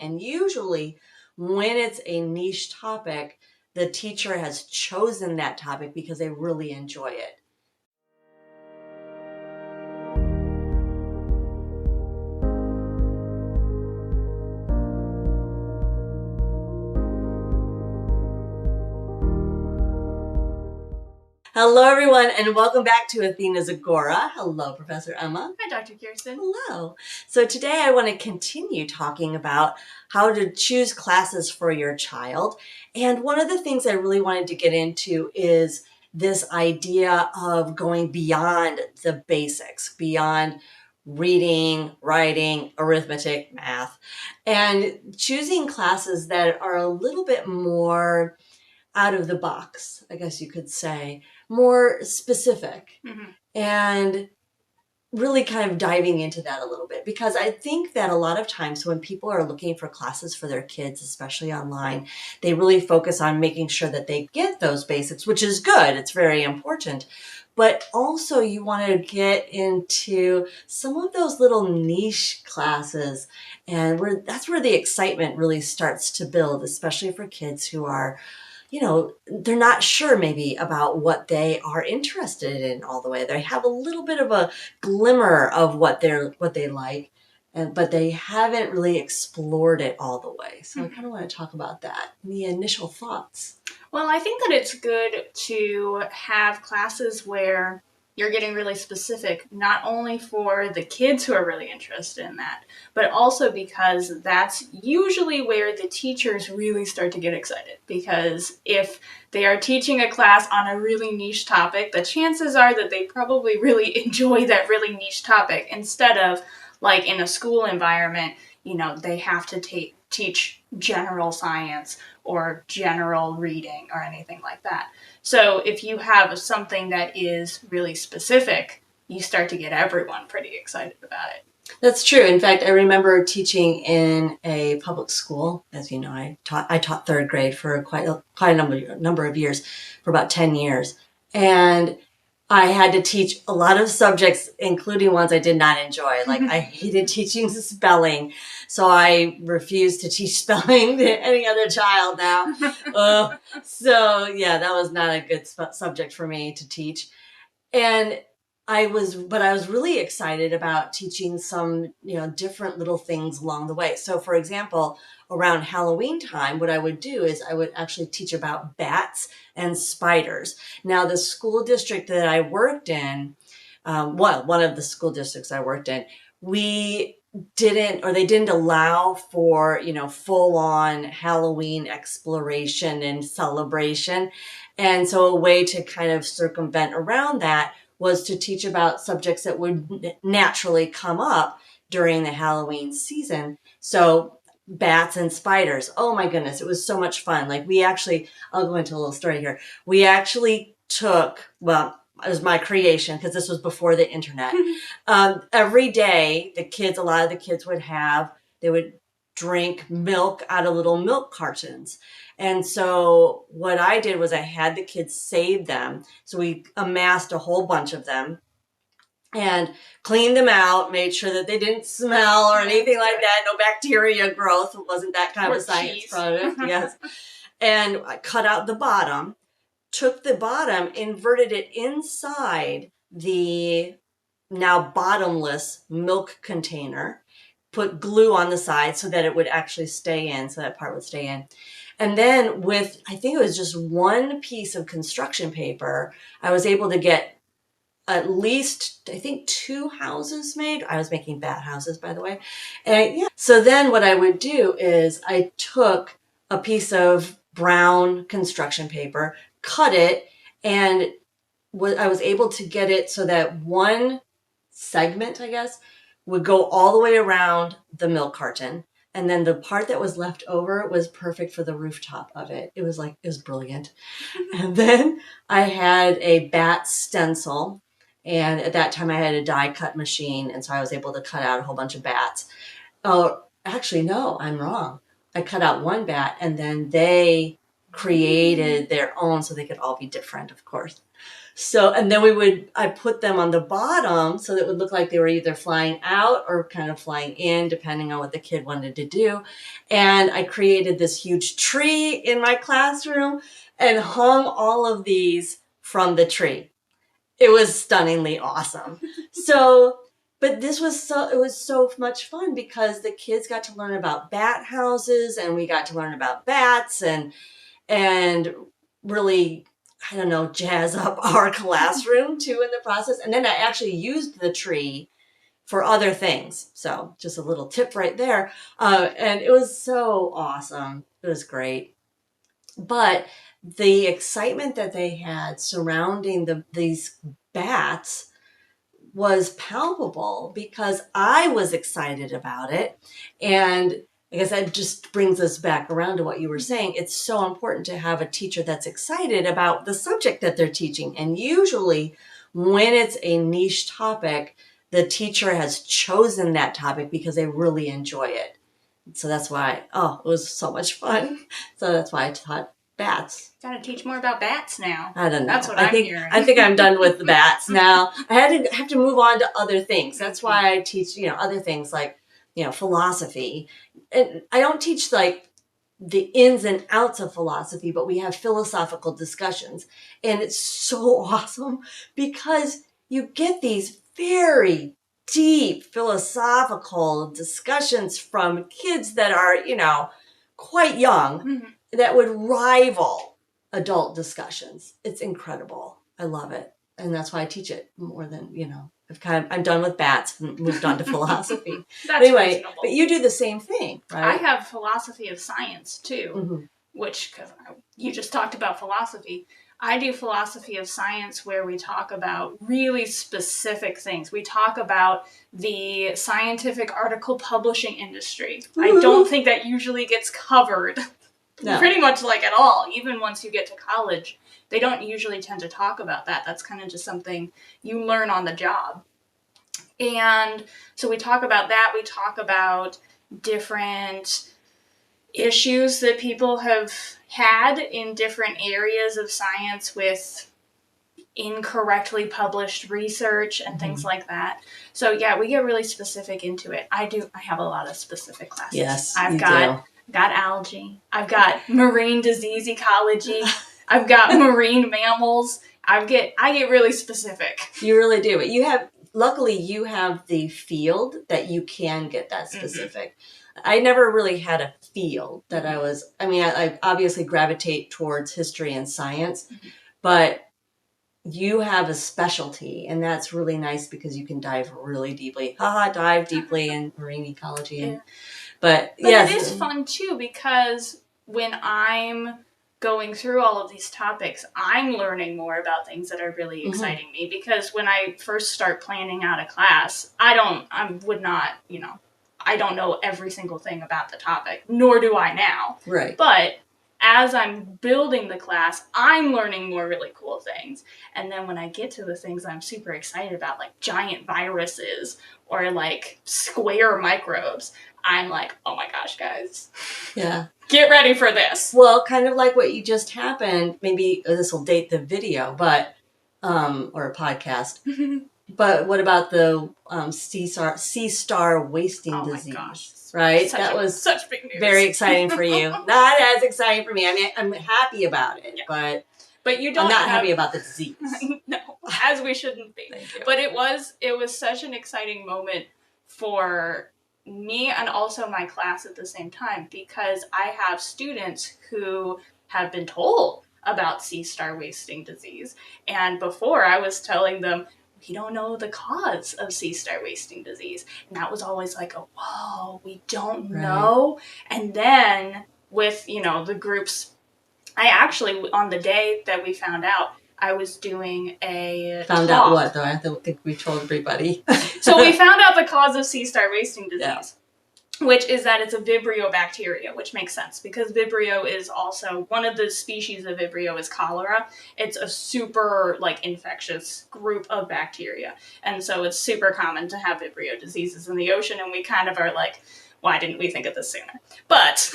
And usually when it's a niche topic, the teacher has chosen that topic because they really enjoy it. Hello, everyone, and welcome back to Athena's Agora. Hello, Professor Emma. Hi, Dr. Kirsten. Hello. So today I want to continue talking about how to choose classes for your child. And one of the things I really wanted to get into is this idea of going beyond the basics, beyond reading, writing, arithmetic, math, and choosing classes that are a little bit more out of the box, I guess you could say, more specific, and really kind of diving into that a little bit, because I think that a lot of times when people are looking for classes for their kids, especially online, they really focus on making sure that they get those basics, which is good. It's very important. But also you want to get into some of those little niche classes, and that's where the excitement really starts to build, especially for kids who are, they're not sure maybe about what they are interested in all the way. They have a little bit of a glimmer of what they like, but they haven't really explored it all the way. So I kind of want to talk about that, the initial thoughts. Well, I think that it's good to have classes where you're getting really specific, not only for the kids who are really interested in that, but also because that's usually where the teachers really start to get excited. Because if they are teaching a class on a really niche topic, the chances are that they probably really enjoy that really niche topic, instead of like in a school environment, they have to teach general science or general reading or anything like that. So if you have something that is really specific, you start to get everyone pretty excited about it. That's true. In fact, I remember teaching in a public school. As you know, I taught third grade for quite a number of years, for about 10 years. And I had to teach a lot of subjects, including ones I did not enjoy. Like I hated teaching spelling, so I refused to teach spelling to any other child now. So yeah, that was not a good subject for me to teach. And I was really excited about teaching some, different little things along the way. So for example, around Halloween time, what I would do is I would actually teach about bats and spiders. Now, the school district that I worked in, one of the school districts I worked in, they didn't allow for, full on Halloween exploration and celebration. And so a way to kind of circumvent around that was to teach about subjects that would naturally come up during the Halloween season. So bats and spiders. Oh my goodness, it was so much fun. Like I'll go into a little story here. We actually took, it was my creation because this was before the internet. Every day, a lot of the kids they would drink milk out of little milk cartons. And so what I did was I had the kids save them. So we amassed a whole bunch of them and cleaned them out, made sure that they didn't smell or anything like that. No bacteria growth. It wasn't that kind of a science product. Yes. And I cut out the bottom, took the bottom, inverted it inside the now bottomless milk container, put glue on the side so that it would actually stay in, so that part would stay in. And then I think it was just one piece of construction paper, I was able to get at least, I think, 2 houses made. I was making bat houses, by the way. And yeah. So then what I would do is I took a piece of brown construction paper, cut it, and I was able to get it so that one segment, I guess, would go all the way around the milk carton. And then the part that was left over was perfect for the rooftop of it. It was brilliant. And then I had a bat stencil. And at that time I had a die cut machine. And so I was able to cut out a whole bunch of bats. Oh, actually, no, I'm wrong. I cut out one bat and then they created their own so they could all be different, of course. So, and then I put them on the bottom so that it would look like they were either flying out or kind of flying in, depending on what the kid wanted to do. And I created this huge tree in my classroom and hung all of these from the tree. It was stunningly awesome. So, but it was so much fun because the kids got to learn about bat houses and we got to learn about bats and really, I don't know, jazz up our classroom too in the process. And then I actually used the tree for other things. So just a little tip right there. And it was so awesome. It was great. But the excitement that they had surrounding these bats was palpable because I was excited about it. And I guess that just brings us back around to what you were saying. It's so important to have a teacher that's excited about the subject that they're teaching. And usually when it's a niche topic, the teacher has chosen that topic because they really enjoy it. So that's why, it was so much fun. So that's why I taught bats. Gotta teach more about bats now. I don't know. That's what I'm hearing. I think I'm done with the bats now. I have to move on to other things. That's why I teach, other things like, philosophy. And I don't teach like the ins and outs of philosophy, but we have philosophical discussions. And it's so awesome because you get these very deep philosophical discussions from kids that are, quite young that would rival adult discussions. It's incredible. I love it. And that's why I teach it more than, I'm done with bats and moved on to philosophy. Anyway, reasonable. But you do the same thing, right? I have philosophy of science too, which, because you just talked about philosophy, I do philosophy of science where we talk about really specific things. We talk about the scientific article publishing industry. Ooh. I don't think that usually gets covered pretty much like at all. Even once you get to college, they don't usually tend to talk about that. That's kind of just something you learn on the job. And so we talk about that. We talk about different issues that people have had in different areas of science with incorrectly published research and things like that. So yeah, we get really specific into it. I have a lot of specific classes. Yes, I've got algae. I've got marine disease ecology. I've got marine mammals. I get really specific. You really do. But luckily you have the field that you can get that specific. I never really had a field that I obviously gravitate towards history and science, but you have a specialty, and that's really nice because you can dive really deeply. Dive deeply in marine ecology. But yes. It is fun too because when I'm going through all of these topics, I'm learning more about things that are really exciting me, because when I first start planning out a class, I don't know every single thing about the topic, nor do I now. Right. But as I'm building the class, I'm learning more really cool things. And then when I get to the things I'm super excited about, like giant viruses or like square microbes, I'm like, oh my gosh, guys. Yeah. Get ready for this. Well, kind of like what you just happened, maybe this will date the video, but, or a podcast. But what about the sea star wasting disease? My gosh. Right? That was such big news. Very exciting for you. Not as exciting for me. I mean, I'm happy about it, but you don't. I'm not happy about the disease. No, as we shouldn't be. But it was such an exciting moment for me and also my class at the same time, because I have students who have been told about sea star wasting disease, and before I was telling them, we don't know the cause of sea star wasting disease. And that was always like, whoa, we don't know. And then with, the groups, I actually, on the day that we found out, I was doing a Found talk. out what, though? I don't think we told everybody. So we found out the cause of sea star wasting disease. Which is that it's a Vibrio bacteria, which makes sense because Vibrio is also, one of the species of Vibrio is cholera. It's a super, infectious group of bacteria. And so it's super common to have Vibrio diseases in the ocean, and we kind of are like, why didn't we think of this sooner? But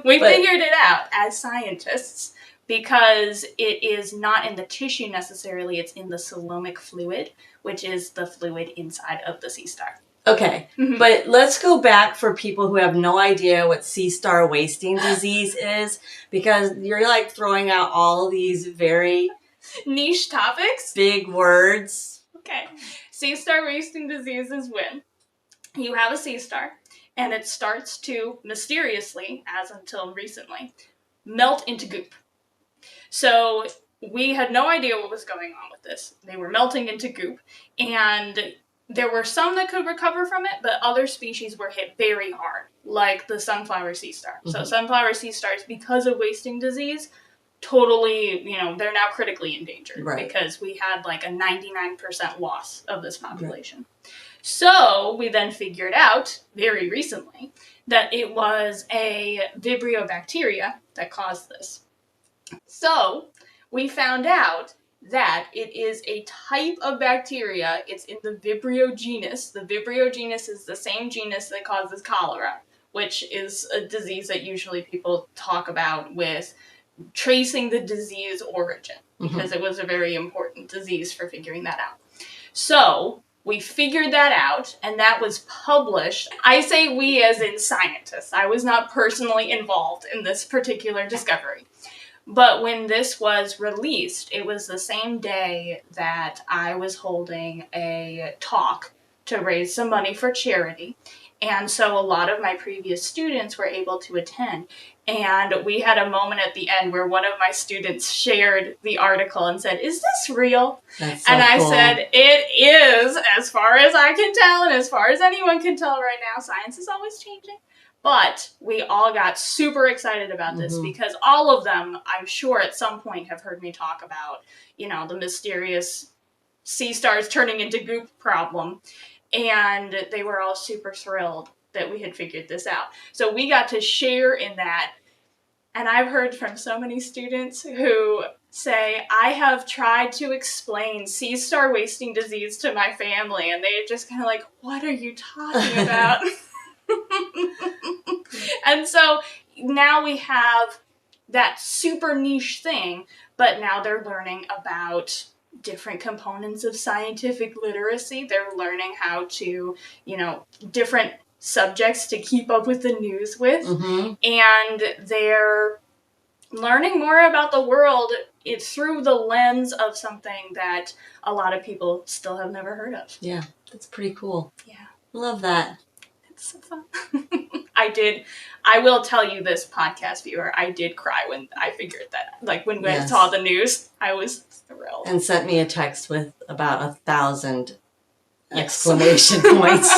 we figured it out as scientists. because it is not in the tissue necessarily, it's in the coelomic fluid, which is the fluid inside of the sea star. Okay, but let's go back for people who have no idea what sea star wasting disease is, because you're like throwing out all these very niche topics, big words. Okay, sea star wasting disease is when you have a sea star and it starts to mysteriously, as until recently, melt into goop. So we had no idea what was going on with this. They were melting into goop, and there were some that could recover from it, but other species were hit very hard, like the sunflower sea star. So sunflower sea stars, because of wasting disease, totally, they're now critically endangered, because we had like a 99% loss of this population. Right. So we then figured out very recently that it was a Vibrio bacteria that caused this. So we found out that it is a type of bacteria. It's in the Vibrio genus. The Vibrio genus is the same genus that causes cholera, which is a disease that usually people talk about with tracing the disease origin, because it was a very important disease for figuring that out. So we figured that out, and that was published. I say we as in scientists. I was not personally involved in this particular discovery. But when this was released, it was the same day that I was holding a talk to raise some money for charity. And so a lot of my previous students were able to attend. And we had a moment at the end where one of my students shared the article and said, "Is this real?" That's so and I cool. said, "It is, as far as I can tell, and as far as anyone can tell right now. Science is always changing." But we all got super excited about this because all of them, I'm sure at some point, have heard me talk about, the mysterious sea stars turning into goop problem. And they were all super thrilled that we had figured this out. So we got to share in that. And I've heard from so many students who say, "I have tried to explain sea star wasting disease to my family," and they're just kind of like, "What are you talking about?" And so now we have that super niche thing, but now they're learning about different components of scientific literacy. They're learning how to, different subjects to keep up with the news with. And they're learning more about the world through the lens of something that a lot of people still have never heard of. Yeah, that's pretty cool. Yeah. Love that. It's so fun. I will tell you this, podcast viewer, I did cry when I figured that. Like, when I saw the news, I was thrilled. And sent me a text with about 1,000 exclamation points.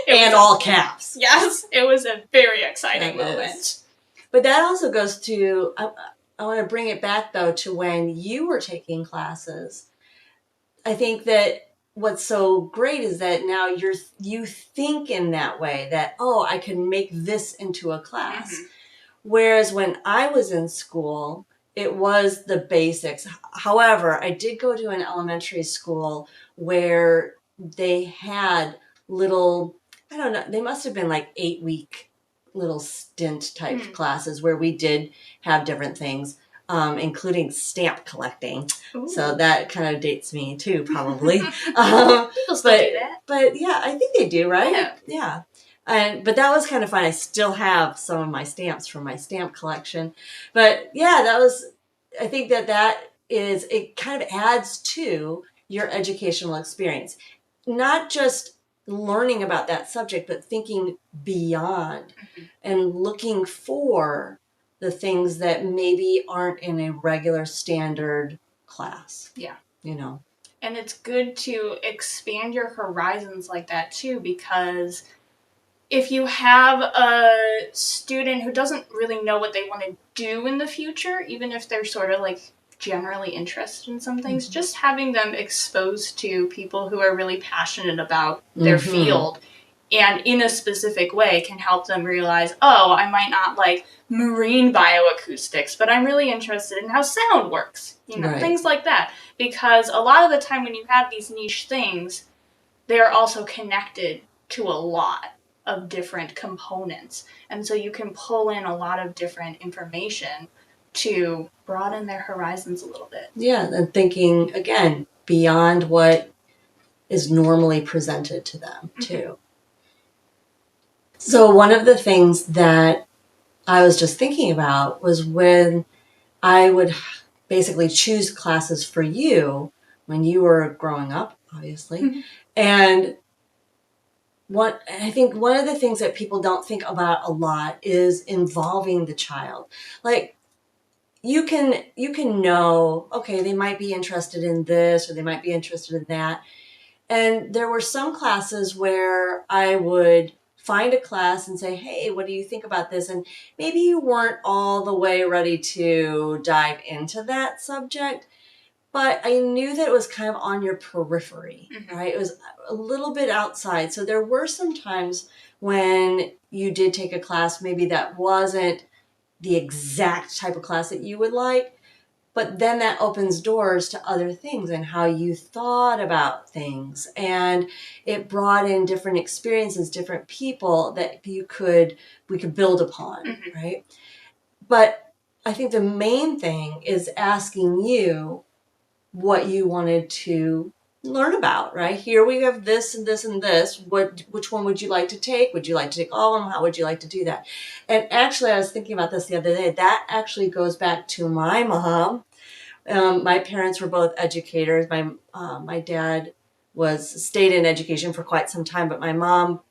And all caps. Yes, it was a very exciting moment. But that also goes to, I want to bring it back, though, to when you were taking classes. I think that what's so great is that now you think in that way that, oh, I can make this into a class. Whereas when I was in school, it was the basics. However, I did go to an elementary school where they had little, I don't know, they must have been like 8-week little stint type classes where we did have different things. Including stamp collecting. Ooh. So that kind of dates me too, probably. People still do that. But yeah, I think they do, right? Yeah. But that was kind of fun. I still have some of my stamps from my stamp collection. But yeah, I think it kind of adds to your educational experience. Not just learning about that subject, but thinking beyond and looking for the things that maybe aren't in a regular standard class. Yeah. And it's good to expand your horizons like that too, because if you have a student who doesn't really know what they want to do in the future, even if they're sort of like generally interested in some things, just having them exposed to people who are really passionate about their field and in a specific way can help them realize, oh, I might not like marine bioacoustics, but I'm really interested in how sound works, things like that. Because a lot of the time when you have these niche things, they're also connected to a lot of different components. And so you can pull in a lot of different information to broaden their horizons a little bit. Yeah, and thinking, again, beyond what is normally presented to them, too. So one of the things that I was just thinking about was when I would basically choose classes for you when you were growing up, obviously. And I think one of the things that people don't think about a lot is involving the child. Like, you can know, okay, they might be interested in this or they might be interested in that. And there were some classes where I would find a class and say, hey, what do you think about this? And maybe you weren't all the way ready to dive into that subject, but I knew that it was kind of on your periphery, right? It was a little bit outside. So there were some times when you did take a class, maybe that wasn't the exact type of class that you would like, but then that opens doors to other things and how you thought about things. And it brought in different experiences, different people that we could build upon, right? But I think the main thing is asking you what you wanted to learn about, right? Here we have this and this and this. Which one would you like to take? Would you like to take all of them? How would you like to do that? And actually, I was thinking about this the other day. That actually goes back to my mom. My parents were both educators. My dad stayed in education for quite some time, but my mom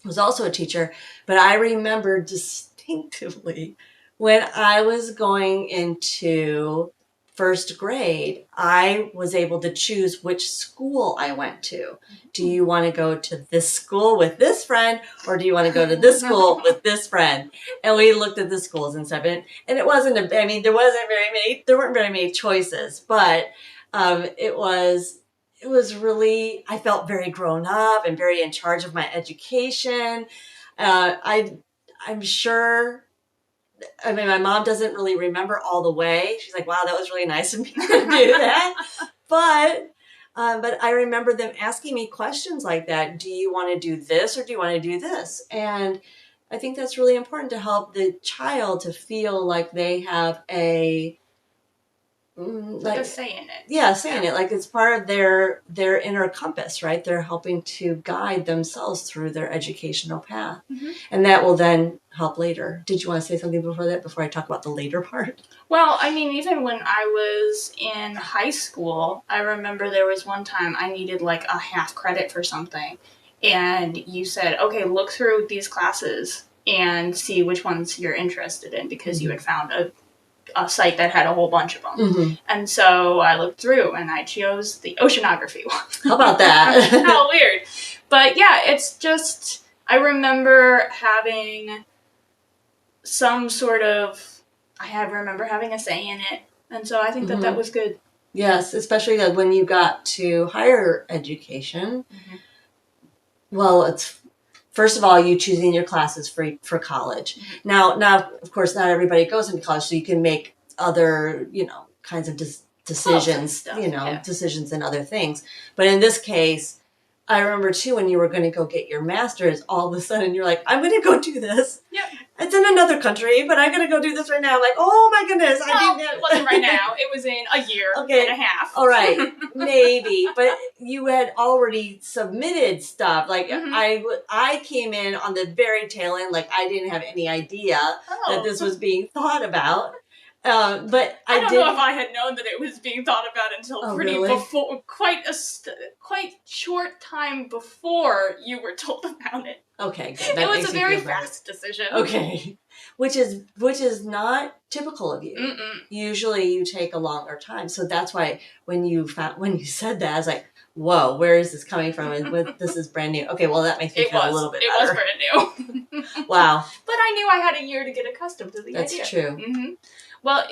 was also a teacher. But I remember distinctively when I was going into first grade, I was able to choose which school I went to. Do you want to go to this school with this friend, or do you want to go to this school with this friend? And we looked at the schools and stuff, and it wasn't. There weren't very many choices, but it was really. I felt very grown up and very in charge of my education. I'm sure. I mean, my mom doesn't really remember all the way. She's like, wow, that was really nice of me to do that. But I remember them asking me questions like that. Do you want to do this or do you want to do this? And I think that's really important to help the child to feel like they have like a say in it. Yeah, say in it. Like it's part of their inner compass, right? They're helping to guide themselves through their educational path. And that will then help later. Did you want to say something before I talk about the later part? Well, I mean, even when I was in high school, I remember there was one time I needed like a half credit for something. And you said, okay, look through these classes and see which ones you're interested in, because you had found a site that had a whole bunch of them. And so I looked through and I chose the oceanography one. How about that? How weird. But yeah, it's just, I remember having some sort of, remember having a say in it. And so I think that was good. Yes, especially when you got to higher education. Well, it's first of all, you choosing your classes for college. Now, of course, not everybody goes into college, so you can make other, kinds of decisions, decisions and other things. But in this case, I remember too, when you were going to go get your master's, all of a sudden you're like, I'm going to go do this. Yep. It's in another country, but I'm going to go do this right now. I'm like, oh my goodness. It wasn't right now. It was in a year and a half. All right. Maybe. But you had already submitted stuff. Like I came in on the very tail end. Like I didn't have any idea that this was being thought about. But I don't know if I had known that it was being thought about until before, quite short time before you were told about it. Okay, good. It was a very fast decision. Okay, which is not typical of you. Usually, you take a longer time. So that's why when you said that, I was like, "Whoa, where is this coming from?" And this is brand new. Okay, well that makes me feel a little bit better. It was brand new. Wow. But I knew I had a year to get accustomed to the idea. That's true. Well,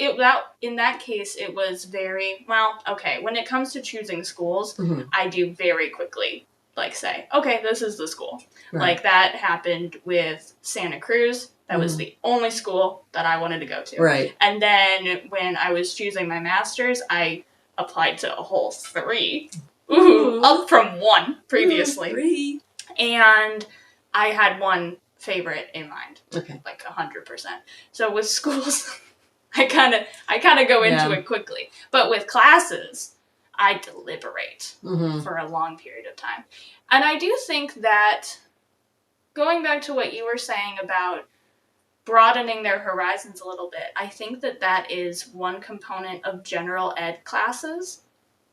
in that case, it was very, okay, when it comes to choosing schools, I do very quickly, say, okay, this is the school. Right. Like, that happened with Santa Cruz. That was the only school that I wanted to go to. Right. And then when I was choosing my master's, I applied to a whole 3. Up from 1 previously. 3. And I had one favorite in mind. Okay. Like 100%. So with schools... I kind of go into it quickly. But with classes, I deliberate for a long period of time. And I do think that, going back to what you were saying about broadening their horizons a little bit, I think that that is one component of general ed classes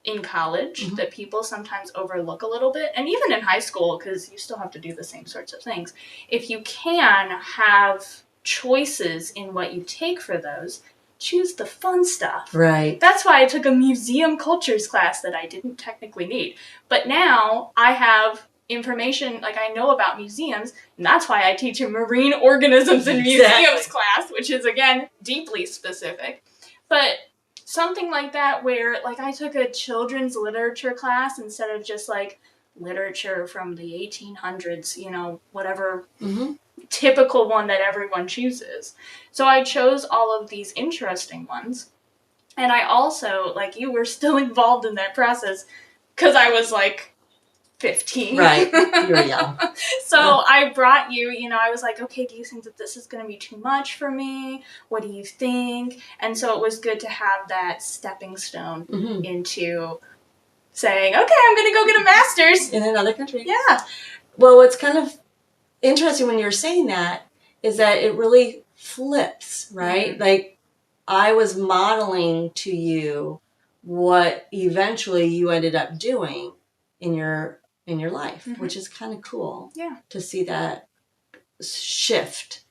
in college that people sometimes overlook a little bit, and even in high school, because you still have to do the same sorts of things. If you can have choices in what you take for those, choose the fun stuff. Right. That's why I took a museum cultures class that I didn't technically need. But now I have information, like I know about museums, and that's why I teach a marine organisms and museums class, which is, again, deeply specific. But something like that where, like, I took a children's literature class instead of just, like, literature from the 1800s, you know, whatever typical one that everyone chooses. So I chose all of these interesting ones. And I also, like you, were still involved in that process because I was, like, 15. Right. You were young. So I brought you, you know, I was like, okay, do you think that this is going to be too much for me? What do you think? And so it was good to have that stepping stone into saying, okay, I'm going to go get a master's. In another country. Yeah. Well, what's kind of interesting when you're saying that is that it really flips, right? Like, I was modeling to you what eventually you ended up doing in your life, which is kind of cool to see that shift.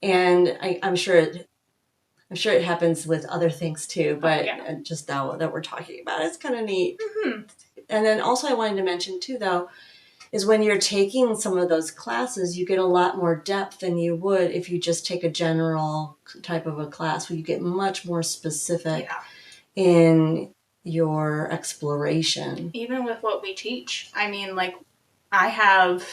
And I'm sure it happens with other things too, but just now that we're talking about it, it's kind of neat. And then also I wanted to mention too, though, is when you're taking some of those classes, you get a lot more depth than you would if you just take a general type of a class, where you get much more specific in your exploration. Even with what we teach. I mean, like, I have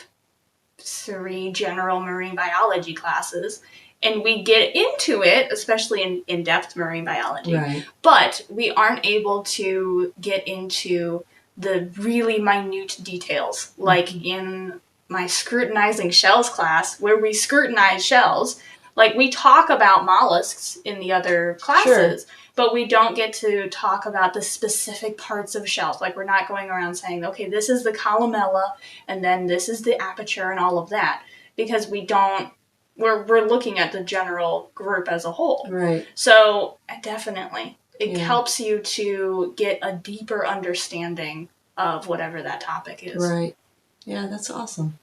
3 general marine biology classes, and we get into it, especially in in-depth marine biology, but we aren't able to get into the really minute details. Like in my scrutinizing shells class, where we scrutinize shells, like, we talk about mollusks in the other classes, but we don't get to talk about the specific parts of shells. Like, we're not going around saying, okay, this is the columella, and then this is the aperture and all of that, because we don't, we're looking at the general group as a whole. Right. So definitely, it helps you to get a deeper understanding of whatever that topic is. Right. Yeah, that's awesome.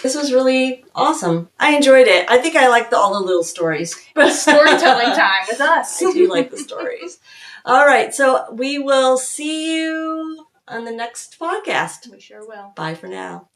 This was really awesome. I enjoyed it. I think I liked all the little stories. Storytelling time with us. I do like the stories. All right. So we will see you on the next podcast. We sure will. Bye for now.